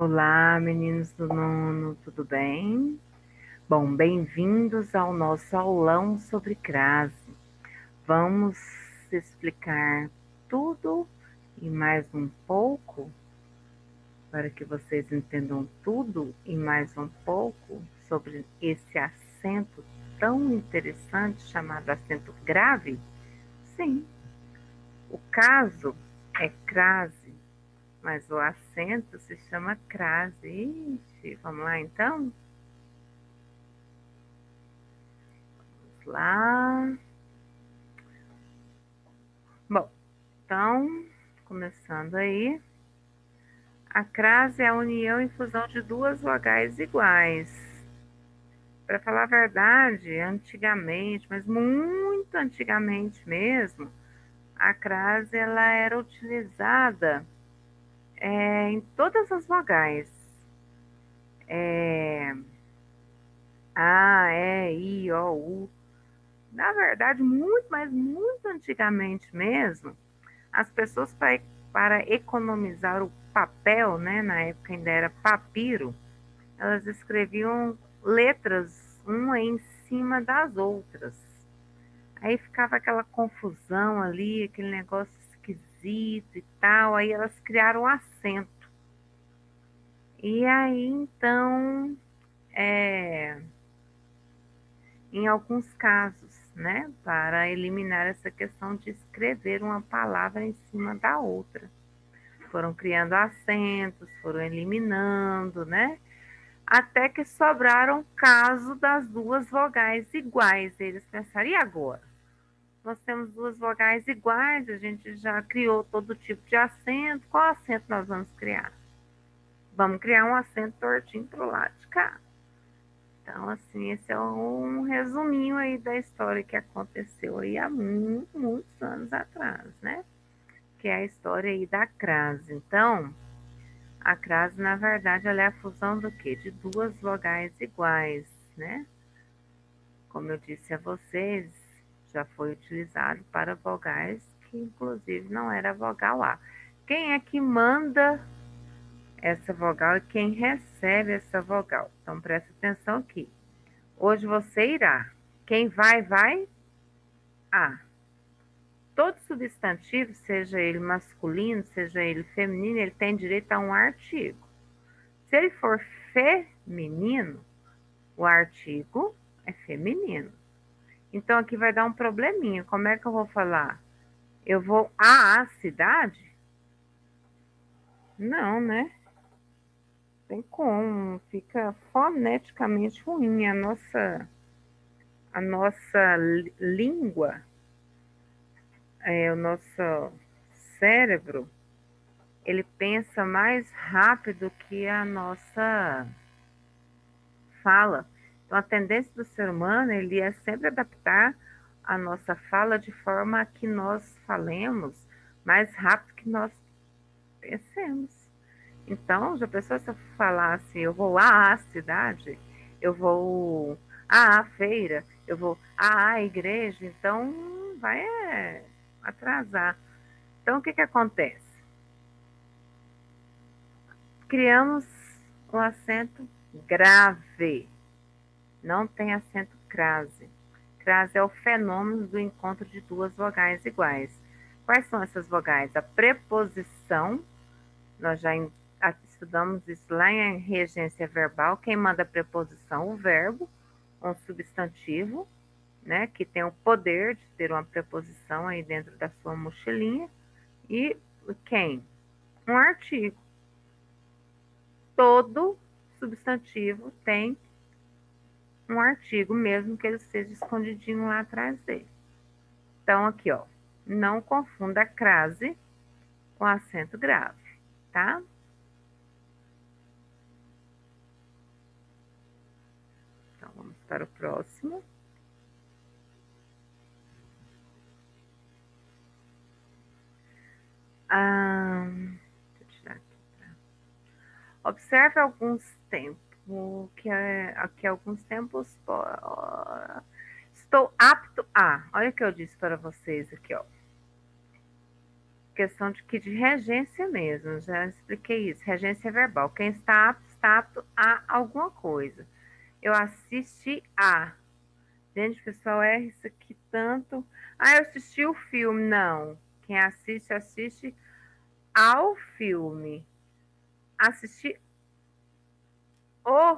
Olá, meninos do nono, tudo bem? Bom, bem-vindos ao nosso aulão sobre crase. Vamos explicar tudo e mais um pouco para que vocês entendam tudo e mais um pouco sobre esse acento tão interessante chamado acento grave? Sim, o caso é crase, mas o acento se chama crase. Ixi, vamos lá então? Lá. Bom, então, começando aí. A crase é a união e fusão de duas vogais iguais. Para falar a verdade, antigamente, mas muito antigamente mesmo, a crase ela era utilizada em todas as vogais. É, A, E, I, O, U. Na verdade, muito, mas muito antigamente mesmo, as pessoas, para economizar o papel, né, na época ainda era papiro, elas escreviam letras uma em cima das outras. Aí ficava aquela confusão ali, aquele negócio esquisito e tal. Aí elas criaram o acento. E aí então, é, em alguns casos, né, para eliminar essa questão de escrever uma palavra em cima da outra. Foram criando acentos, foram eliminando, né? Até que sobraram o caso das duas vogais iguais. Eles pensaram, e agora? Nós temos duas vogais iguais, a gente já criou todo tipo de acento. Qual acento nós vamos criar? Vamos criar um acento tortinho para o lado de cá. Então, assim, esse é um resuminho aí da história que aconteceu aí há muitos anos atrás, né? Que é a história aí da crase. Então, a crase, na verdade, ela é a fusão do quê? De duas vogais iguais, né? Como eu disse a vocês, já foi utilizado para vogais que, inclusive, não era a vogal A. Quem é que manda essa vogal e quem recebe essa vogal? Então, presta atenção aqui. Hoje você irá. Quem vai, vai? A. Todo substantivo, seja ele masculino, seja ele feminino, ele tem direito a um artigo. Se ele for feminino, o artigo é feminino. Então aqui vai dar um probleminha. Como é que eu vou falar? Eu vou à cidade? Não, né? Tem como. Fica foneticamente ruim. A nossa língua, o nosso cérebro, ele pensa mais rápido que a nossa fala. Então, a tendência do ser humano, ele é sempre adaptar a nossa fala de forma a que nós falemos mais rápido que nós pensemos. Então, já pensou se eu falasse, eu vou à cidade, eu vou à feira, eu vou à igreja, então vai atrasar. Então, o que que acontece? Criamos o acento grave, não tem acento crase. Crase é o fenômeno do encontro de duas vogais iguais. Quais são essas vogais? A preposição, nós já estudamos isso lá em regência verbal. Quem manda a preposição? O verbo, um substantivo, né, que tem o poder de ter uma preposição aí dentro da sua mochilinha. E quem? Um artigo. Todo substantivo tem um artigo, mesmo que ele esteja escondidinho lá atrás dele. Então, aqui, ó, não confunda a crase com acento grave, tá? Então, vamos para o próximo. Deixa eu tirar aqui. Observe alguns tempos, aqui alguns tempos, estou apto a, olha o que eu disse para vocês aqui, ó. Questão de que de regência mesmo, já expliquei isso. Regência verbal. Quem está apto a alguma coisa. Eu assisti a. Gente, pessoal, é isso aqui tanto. Ah, eu assisti o filme. Não. Quem assiste, assiste ao filme. Assistir o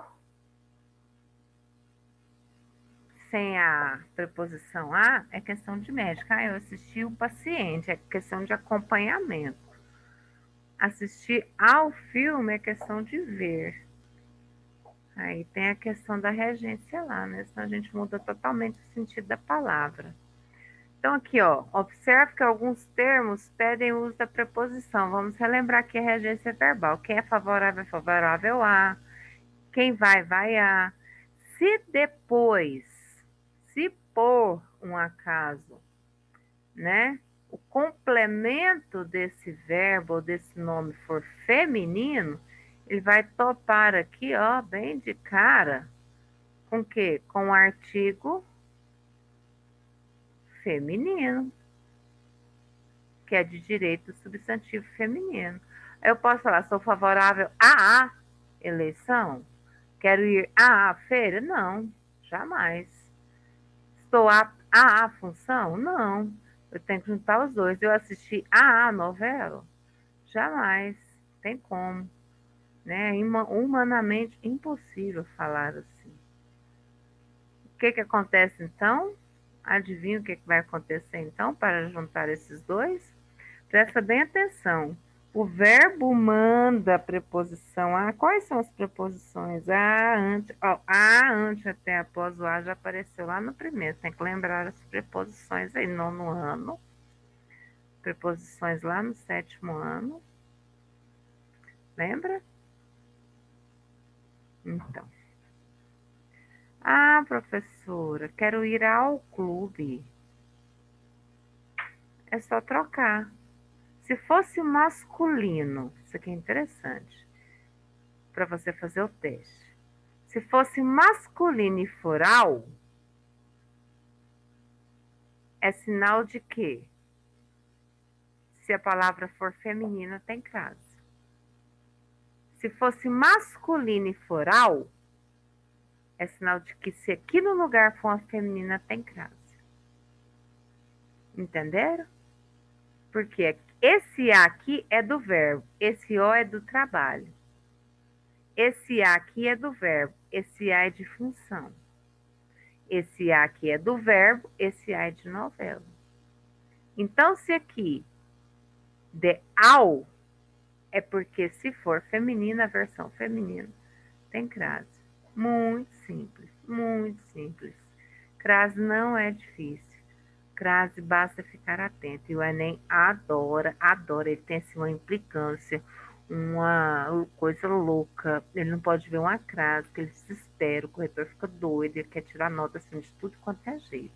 sem a preposição a é questão de médica. Ah, eu assisti o paciente, é questão de acompanhamento. Assistir ao filme é questão de ver. Aí tem a questão da regência lá, né? Senão a gente muda totalmente o sentido da palavra. Então, aqui, ó, observe que alguns termos pedem o uso da preposição. Vamos relembrar aqui a regência verbal. Quem é favorável a. Quem vai, vai a. Se depois, se por um acaso, né, o complemento desse verbo ou desse nome for feminino, ele vai topar aqui, ó, bem de cara, com o quê? Com o artigo feminino, que é de direito substantivo feminino. Eu posso falar, sou favorável à eleição? Quero ir à feira? Não, jamais. Estou apto à função? Não. Eu tenho que juntar os dois. Eu assisti à novela? Jamais. Tem como. Né? É humanamente impossível falar assim. O que que acontece então? Adivinha o que que vai acontecer então para juntar esses dois? Presta bem atenção. O verbo manda a preposição a. Quais são as preposições? A, ante, ó, a, ante, até após o a já apareceu lá no primeiro. Tem que lembrar as preposições aí, nono ano. Preposições lá no sétimo ano. Lembra? Então. Ah, professora, quero ir ao clube. É só trocar. Se fosse masculino, isso aqui é interessante para você fazer o teste. Se fosse masculino e foral, é sinal de que, se a palavra for feminina, tem crase. Se fosse masculino e foral, é sinal de que, se aqui no lugar for uma feminina, tem crase. Entenderam? Porque esse A aqui é do verbo, esse O é do trabalho. Esse A aqui é do verbo, esse A é de função. Esse A aqui é do verbo, esse A é de novela. Então, se aqui de ao, é porque se for feminina, a versão feminina tem crase. Muito simples, muito simples. Crase não é difícil. Crase basta ficar atento. E o Enem adora, adora. Ele tem assim, uma implicância, uma coisa louca. Ele não pode ver uma crase, que ele se desespera, o corretor fica doido, ele quer tirar nota assim, de tudo quanto é jeito.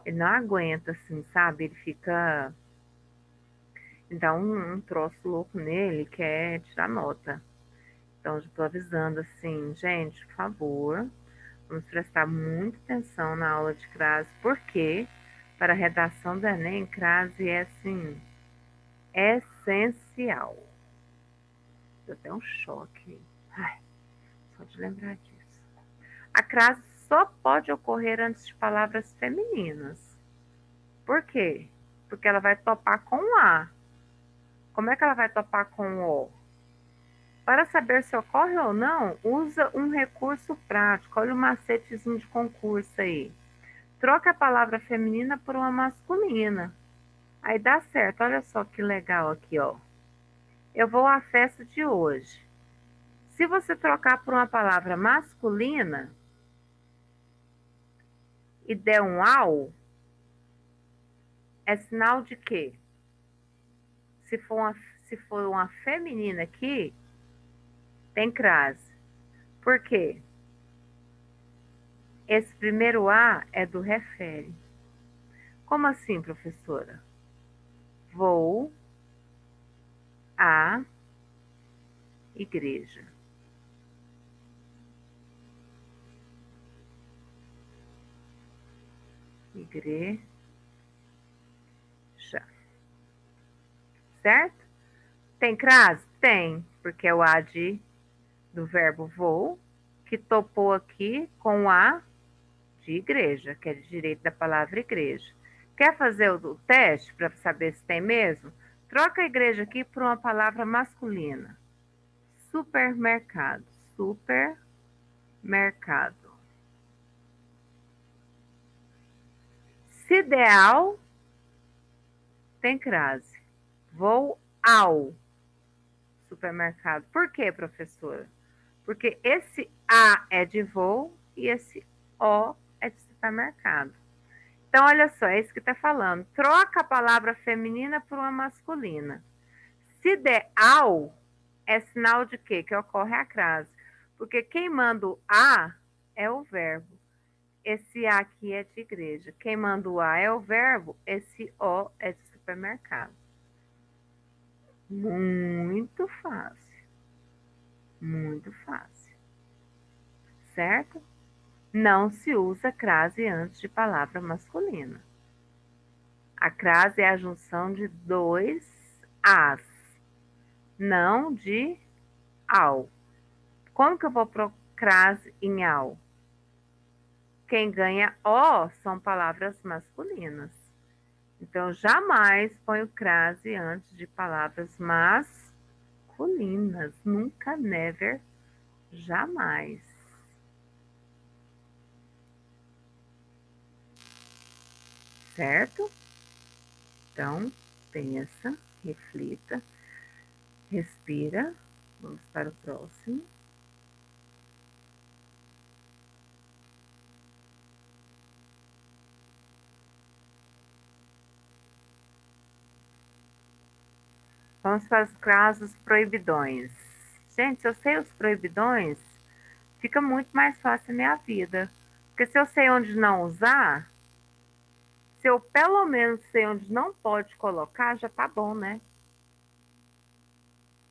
Ele não aguenta, assim, sabe? Ele fica. Dá um troço louco nele, quer tirar nota. Então, já estou avisando assim, gente, por favor, vamos prestar muita atenção na aula de crase, porque para a redação do Enem, crase é assim, essencial. Deu até um choque. Ai, só de lembrar disso. A crase só pode ocorrer antes de palavras femininas. Por quê? Porque ela vai topar com o A. Como é que ela vai topar com o O? Para saber se ocorre ou não, usa um recurso prático. Olha o macetezinho de concurso aí. Troca a palavra feminina por uma masculina. Aí dá certo. Olha só que legal aqui, ó. Eu vou à festa de hoje. Se você trocar por uma palavra masculina e der um ao, é sinal de que, se for uma feminina aqui, tem crase. Por quê? Esse primeiro A é do refere. Como assim, professora? Vou à igreja. Igreja. certo? Tem crase? Tem, porque é o A do verbo vou, que topou aqui com o A de igreja, que é de direito da palavra igreja. Quer fazer o teste para saber se tem mesmo? Troca a igreja aqui por uma palavra masculina. Supermercado. Supermercado. Sideal tem crase. Vou ao supermercado. Por quê, professora? Porque esse A é de voo e esse O é de supermercado. Então, olha só, é isso que está falando. Troca a palavra feminina por uma masculina. Se der ao, é sinal de quê? Que ocorre a crase. Porque quem manda o a é o verbo. Esse a aqui é de igreja. Quem manda o a é o verbo. Esse o é de supermercado. Muito fácil. Muito fácil. Certo? Não se usa crase antes de palavra masculina. A crase é a junção de dois as, não de ao. Como que eu vou pro crase em ao? Quem ganha o são palavras masculinas. Então, jamais ponho crase antes de palavras masculinas. Nunca, never, jamais. Certo? Então, pensa, reflita, respira. Vamos para o próximo. Vamos para os casos proibidões. Gente, se eu sei os proibidões, fica muito mais fácil a minha vida. Porque se eu sei onde não usar, se eu pelo menos sei onde não pode colocar, já tá bom, né?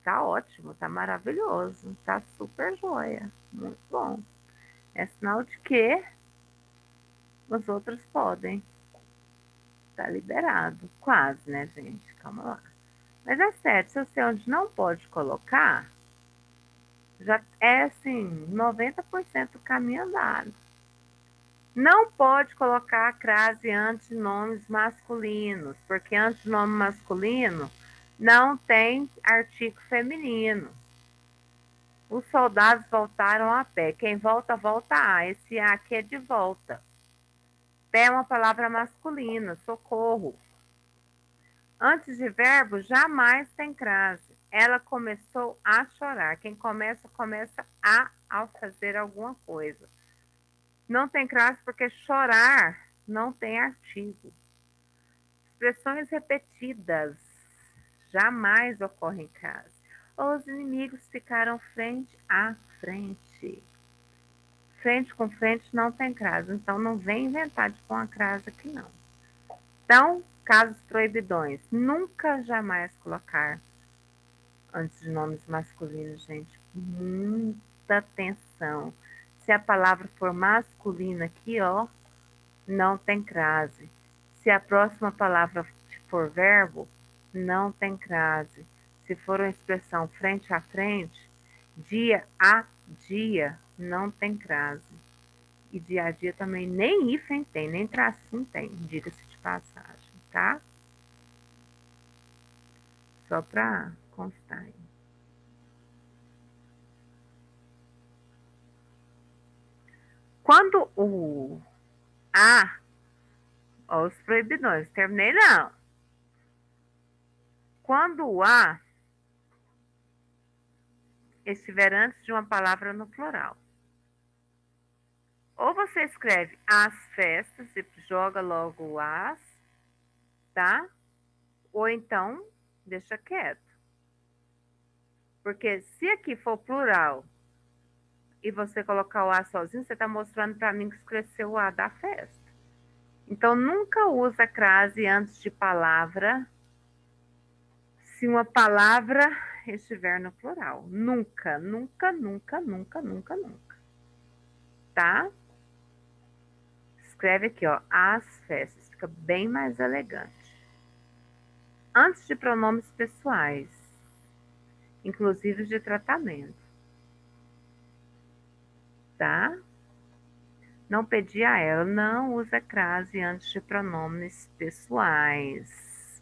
Tá ótimo, tá maravilhoso, tá super joia, muito bom. É sinal de que os outros podem. Tá liberado, quase, né, gente? Calma lá. Mas é sério, se eu sei onde não pode colocar, já é assim, 90% do caminho andado. Não pode colocar a crase antes de nomes masculinos, porque antes de nome masculino não tem artigo feminino. Os soldados voltaram a pé. Quem volta, volta a. Esse a aqui é de volta. Pé é uma palavra masculina, socorro. Antes de verbo, jamais tem crase. Ela começou a chorar. Quem começa, começa a ao fazer alguma coisa. Não tem crase porque chorar não tem artigo. Expressões repetidas jamais ocorrem crase. Os inimigos ficaram frente a frente. Frente com frente não tem crase. Então não vem inventar de pôr uma crase aqui não. Então, casos proibidões. Nunca, jamais colocar antes de nomes masculinos, gente. Muita atenção. Se a palavra for masculina aqui, ó, não tem crase. Se a próxima palavra for verbo, não tem crase. Se for uma expressão frente a frente, dia a dia, não tem crase. E dia a dia também nem hífen tem, nem tracinho tem, diga-se de passagem, tá? Só para constar aí. Quando o A, ó, os proibidões, terminei não. Quando o A estiver antes de uma palavra no plural, ou você escreve as festas e joga logo o as, tá? Ou então deixa quieto. Porque se aqui for plural e você colocar o a sozinho, você está mostrando para mim que esqueceu o a da festa. Então nunca usa crase antes de palavra se uma palavra estiver no plural. Nunca, nunca, nunca, nunca, nunca, nunca. Tá? Escreve aqui, ó, as festas. Fica bem mais elegante. antes de pronomes pessoais, inclusive de tratamento, tá? Não pedi a ela, não usa crase antes de pronomes pessoais,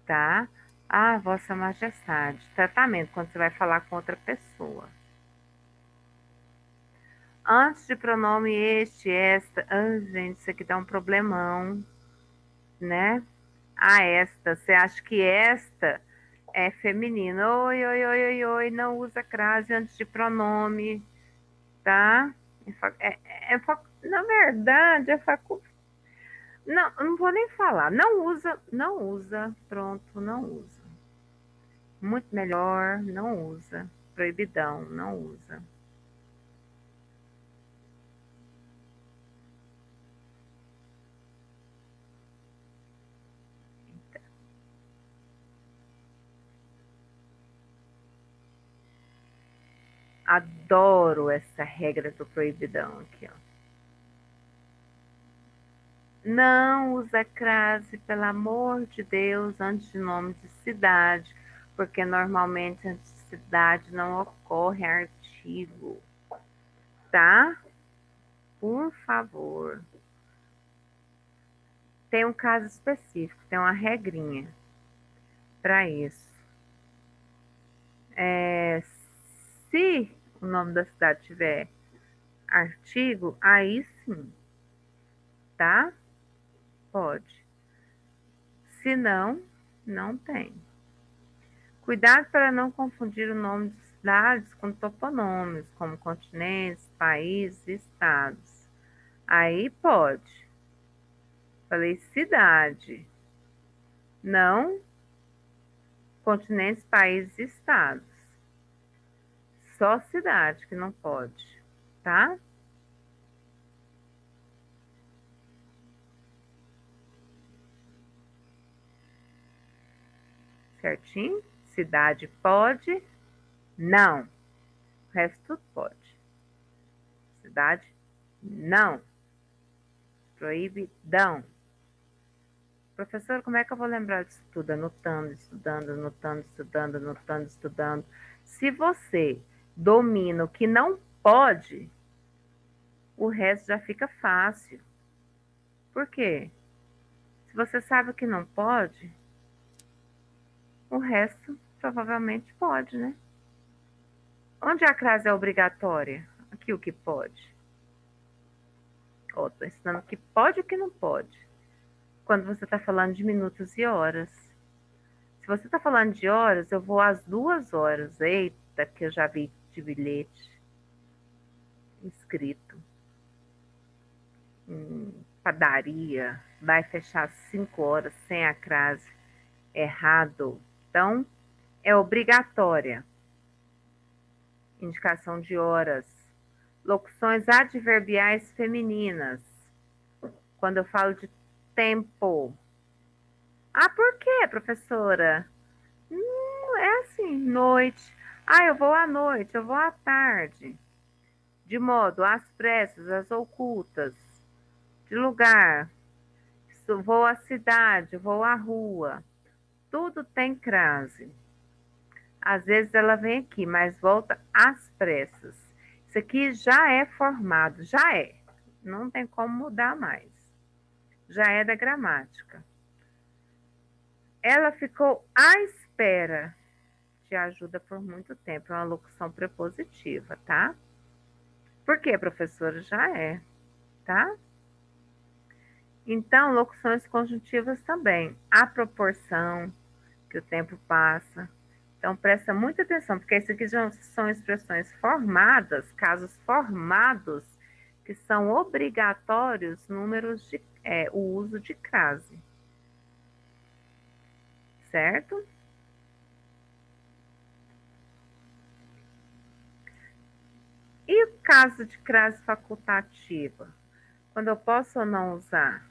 tá? Ah, Vossa Majestade, tratamento, quando você vai falar com outra pessoa. Antes de pronome este, esta, ah, gente, isso aqui dá um problemão, né? Ah, esta, você acha que esta é feminino? Oi, oi, oi, oi, oi, não usa crase antes de pronome, tá? Na verdade, é facu... Não, eu não vou nem falar. Não usa, não usa. Pronto, não usa. Muito melhor, não usa. Proibidão, não usa. Adoro essa regra do proibidão aqui, ó. Não usa crase, pelo amor de Deus, antes de nome de cidade, porque normalmente antes de cidade não ocorre artigo, tá? Por favor. Tem um caso específico, tem uma regrinha para isso. Se o nome da cidade tiver artigo, aí sim, tá? Pode. Se não, não tem. Cuidado para não confundir o nome de cidades com toponomes, como continentes, países e estados. Aí pode. Falei cidade, não continentes, países e estados. Só cidade que não pode, tá? Certinho? Cidade pode, não. O resto tudo pode. Cidade, não. Proibidão. Professor, como é que eu vou lembrar disso tudo? Anotando, estudando, anotando, estudando, anotando, estudando. Se você domina o que não pode, o resto já fica fácil. Por quê? Se você sabe o que não pode, o resto provavelmente pode, né? Onde a crase é obrigatória? Aqui o que pode. Ó, tô ensinando o que pode e o que não pode. Quando você está falando de minutos e horas. Se você está falando de horas, eu vou às 2 horas. Eita, que eu já vi de bilhete escrito. Padaria. Vai fechar às 5 horas sem a crase. Errado. Então, é obrigatória. Indicação de horas. Locuções adverbiais femininas. Quando eu falo de tempo. Ah, por quê, professora? É assim, noite. Ah, eu vou à noite, eu vou à tarde. De modo, às pressas, às ocultas. De lugar. Vou à cidade, vou à rua. Tudo tem crase. Às vezes ela vem aqui, mas volta às pressas. Isso aqui já é formado, já é. Não tem como mudar mais. Já é da gramática. Ela ficou à espera. Te ajuda por muito tempo. É uma locução prepositiva, tá? Por quê, professora? Já é, tá? Então, locuções conjuntivas também. A proporção que o tempo passa. Então, presta muita atenção, porque isso aqui já são expressões formadas, casos formados, que são obrigatórios números de, o uso de crase, certo? E o caso de crase facultativa? Quando eu posso ou não usar?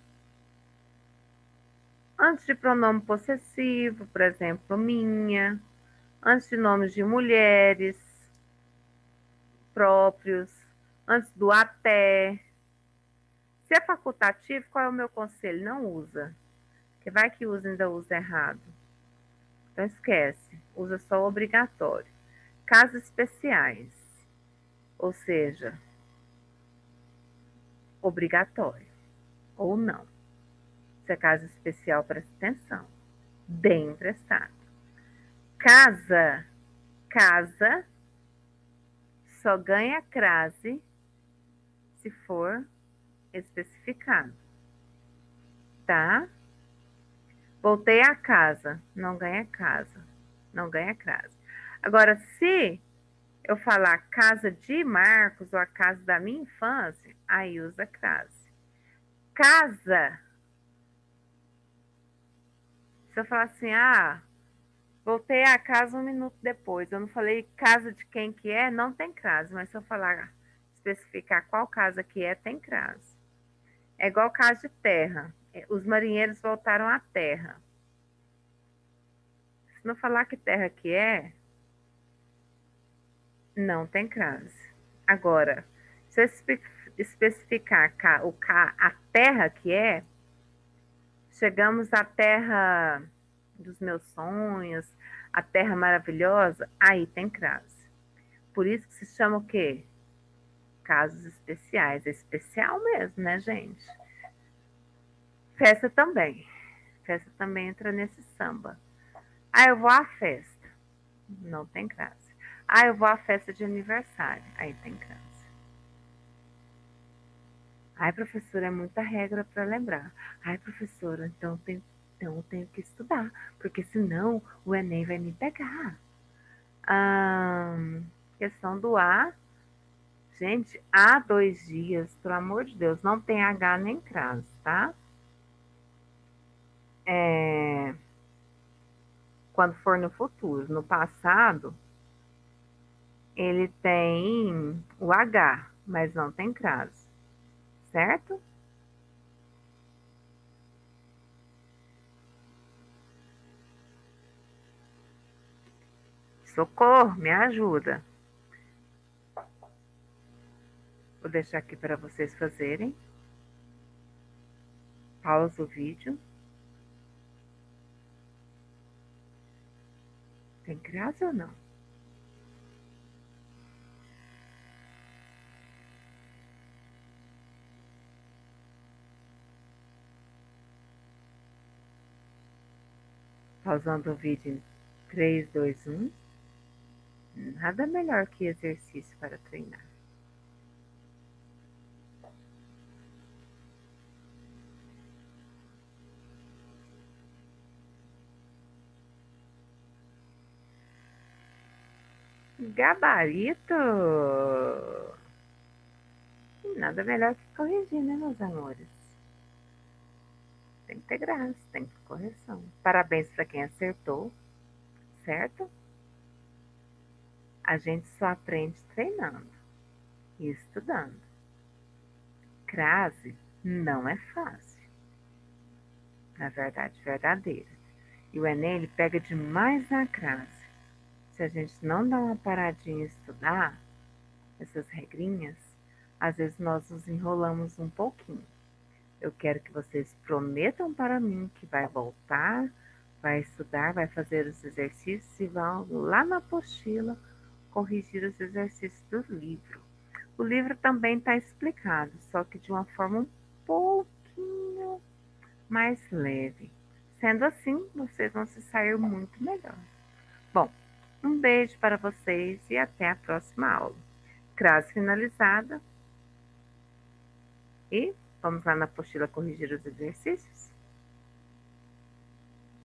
Antes de pronome possessivo, por exemplo, minha. Antes de nomes de mulheres próprios. Antes do até. Se é facultativo, qual é o meu conselho? Não usa. Que vai que usa ainda usa errado. Então esquece, usa só obrigatório. Casos especiais, ou seja, obrigatório ou não. Se é caso especial, presta atenção. Bem emprestado. Casa, casa, só ganha crase se for especificado, tá? Voltei a casa, não ganha casa, não ganha crase. Agora, se eu falar casa de Marcos ou a casa da minha infância, aí usa crase. Casa, se eu falar assim, voltei a casa um minuto depois, eu não falei casa de quem que é, não tem crase, mas se eu falar, especificar qual casa que é, tem crase. É igual caso de terra. Os marinheiros voltaram à terra. Se não falar que terra que é, não tem crase. Agora, se eu especificar a terra que é, chegamos à terra dos meus sonhos, a terra maravilhosa, aí tem crase. Por isso que se chama o quê? Casos especiais. É especial mesmo, né, gente? Festa também. Festa também entra nesse samba. Eu vou à festa. Não tem crase. Eu vou à festa de aniversário. Aí tem crase. Professora, é muita regra para lembrar. Professora, então eu tenho que estudar, porque senão o Enem vai me pegar. Questão do A. Gente, há 2 dias, pelo amor de Deus, não tem H nem crase, tá? Quando for no futuro. No passado, ele tem o H, mas não tem crase, certo? Socorro, me ajuda. Vou deixar aqui para vocês fazerem. Pausa o vídeo. Tem crase ou não? Pausando o vídeo em 3, 2, 1. Nada melhor que exercício para treinar. Gabarito! Nada melhor que corrigir, né, meus amores? Tem que ter graça, tem que ter correção. Parabéns para quem acertou, certo? A gente só aprende treinando e estudando. Crase não é fácil, na verdade, verdadeira. E o Enem, ele pega demais na crase. Se a gente não dá uma paradinha e estudar essas regrinhas, às vezes nós nos enrolamos um pouquinho. Eu quero que vocês prometam para mim que vai voltar, vai estudar, vai fazer os exercícios e vão lá na apostila corrigir os exercícios do livro. O livro também está explicado, só que de uma forma um pouquinho mais leve. Sendo assim, vocês vão se sair muito melhor. Bom, um beijo para vocês e até a próxima aula. Crase finalizada. E vamos lá na apostila corrigir os exercícios?